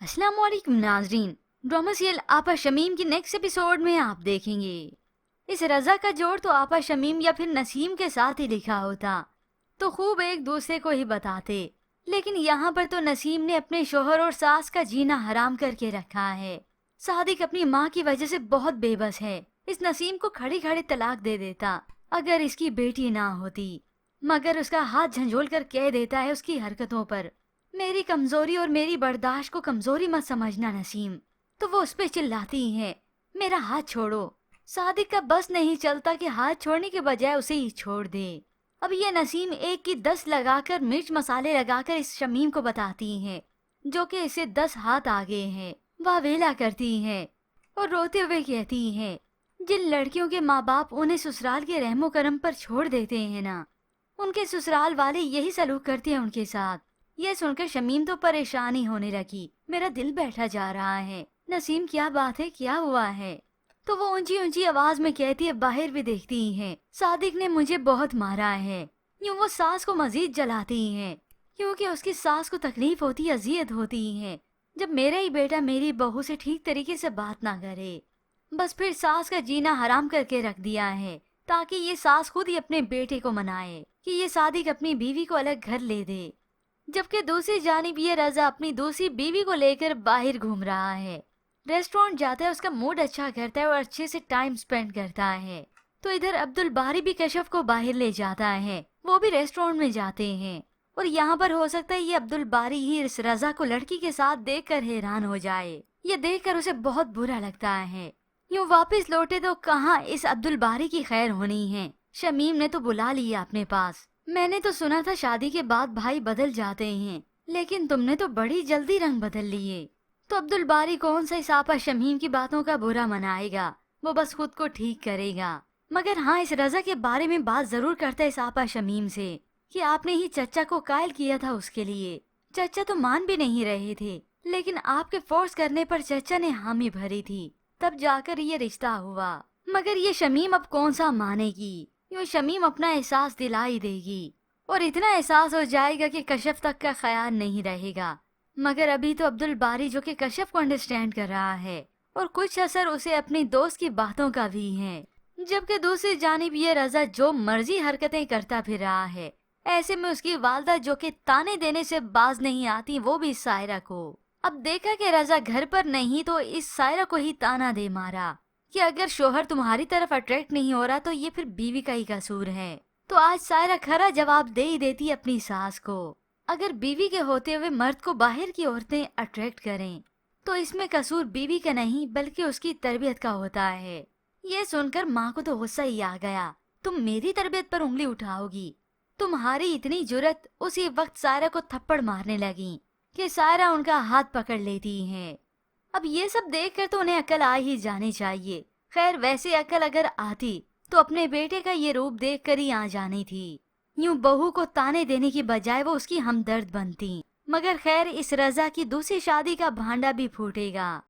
अस्सलाम वालेकुम नाजरीन। ड्रामा सीरियल आपा शमीम की नेक्स्ट एपिसोड में आप देखेंगे इस रजा का जोड़ तो आपा शमीम या फिर नसीम के साथ ही लिखा होता तो खूब एक दूसरे को ही बताते, लेकिन यहाँ पर तो नसीम ने अपने शोहर और सास का जीना हराम करके रखा है। सादिक अपनी माँ की वजह से बहुत बेबस है। इस नसीम को खड़ी खड़े तलाक दे देता अगर इसकी बेटी ना होती, मगर उसका हाथ झंझोल कर कह देता है उसकी हरकतों पर, मेरी कमजोरी और मेरी बर्दाश्त को कमजोरी मत समझना नसीम। तो वो उस पे चिल्लाती है, मेरा हाथ छोड़ो। सादिक का बस नहीं चलता कि हाथ छोड़ने के बजाय उसे ही छोड़ दे। अब ये नसीम एक की 10 लगाकर मिर्च मसाले लगाकर इस शमीम को बताती है, जो कि इसे 10 हाथ आगे है। वह वेला करती है और रोते हुए कहती है, जिन लड़कियों के माँ बाप उन्हें ससुराल के रहमो करम पर छोड़ देते हैं ना, उनके ससुराल वाले यही सलूक करते हैं उनके साथ। यह सुनकर शमीम तो परेशान ही होने लगी। मेरा दिल बैठा जा रहा है, नसीम क्या बात है, क्या हुआ है? तो वो ऊंची ऊंची आवाज में कहती है, बाहर भी देखती है, सादिक ने मुझे बहुत मारा है। यूँ वो सास को मजीद जलाती है, क्योंकि उसकी सास को तकलीफ होती, अजियत होती है जब मेरा ही बेटा मेरी बहू से ठीक तरीके से बात ना करे। बस फिर सास का जीना हराम करके रख दिया है, ताकि ये सास खुद ही अपने बेटे को मनाए कि ये सादिक अपनी बीवी को अलग घर ले दे। जबकि दूसरी जानिब ये रजा अपनी दूसरी बीवी को लेकर बाहर घूम रहा है। रेस्टोरेंट जाता है, उसका मूड अच्छा करता है और अच्छे से टाइम स्पेंड करता है। तो इधर अब्दुल बारी भी कशफ को बाहर ले जाता है, वो भी रेस्टोरेंट में जाते हैं। और यहाँ पर हो सकता है ये अब्दुल बारी ही इस रजा को लड़की के साथ देखकर हैरान हो जाए। ये देखकर उसे बहुत बुरा लगता है। यूँ वापस लौटे तो कहाँ इस अब्दुल बारी की खैर होनी है। शमीम ने तो बुला लिया अपने पास। मैंने तो सुना था शादी के बाद भाई बदल जाते हैं, लेकिन तुमने तो बड़ी जल्दी रंग बदल लिए। तो अब्दुल बारी कौन सा इस आपा शमीम की बातों का बुरा मनाएगा, वो बस खुद को ठीक करेगा। मगर हाँ, इस रजा के बारे में बात जरूर करता है इस आपा शमीम से कि आपने ही चचा को कायल किया था उसके लिए। चचा तो मान भी नहीं रहे थे, लेकिन आपके फोर्स करने पर चचा ने हामी भरी थी, तब जाकर ये रिश्ता हुआ। मगर ये शमीम अब कौन सा मानेगी। यूँ शमीम अपना एहसास दिलाई देगी और इतना एहसास हो जाएगा कि कशफ तक का ख्याल नहीं रहेगा। मगर अभी तो अब्दुल बारी जो कि कशफ को अंडरस्टैंड कर रहा है और कुछ असर उसे अपनी दोस्त की बातों का भी है। जबकि दूसरी जानिब ये रजा जो मर्जी हरकतें करता फिर रहा है। ऐसे में उसकी वालदा जो कि ताने देने से बाज नहीं आती, वो भी सायरा को। अब देखा कि रजा घर पर नहीं तो इस सायरा को ही ताना दे मारा कि अगर शोहर तुम्हारी तरफ अट्रैक्ट नहीं हो रहा तो ये फिर बीवी का ही कसूर है। तो आज सायरा खरा जवाब दे ही देती अपनी सास को। अगर बीवी के होते हुए मर्द को बाहर की औरतें अट्रैक्ट करें तो इसमें कसूर बीवी का नहीं बल्कि उसकी तरबियत का होता है। ये सुनकर माँ को तो गुस्सा ही आ गया, तुम मेरी तरबियत पर उंगली उठाओगी? तुम्हारी इतनी जुर्रत। उसी वक्त सायरा को थप्पड़ मारने लगी कि सायरा उनका हाथ पकड़ लेती है। अब ये सब देखकर तो उन्हें अकल आ ही जानी चाहिए। खैर वैसे अकल अगर आती तो अपने बेटे का ये रूप देखकर ही आ जानी थी। यूं बहू को ताने देने की बजाय वो उसकी हमदर्द बनती। मगर खैर इस रजा की दूसरी शादी का भांडा भी फूटेगा।